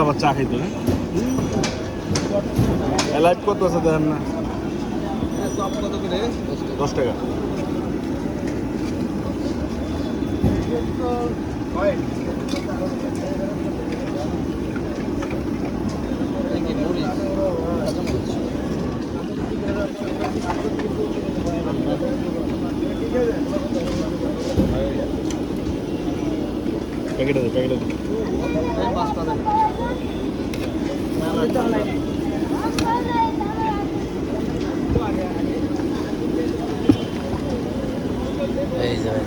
আবার চা খাইতো না এলাইট কত আছে দেখেন না 10 টাকা প্যাকেট আছে প্যাকেট আছে এই যাবে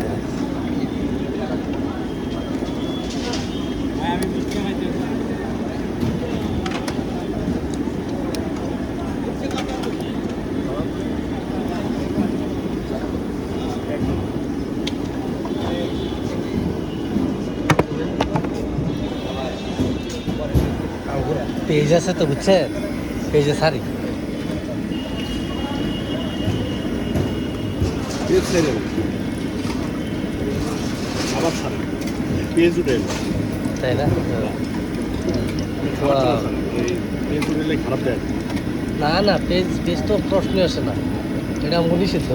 পেজ আছে তো বুঝছেন পেজে সারি আবার সারি পেজ উঠে তাই না পেজ উঠলে খারাপ দেয় না না পেজ পেজ তো প্রশ্নই আসে না এটা মনীষের তো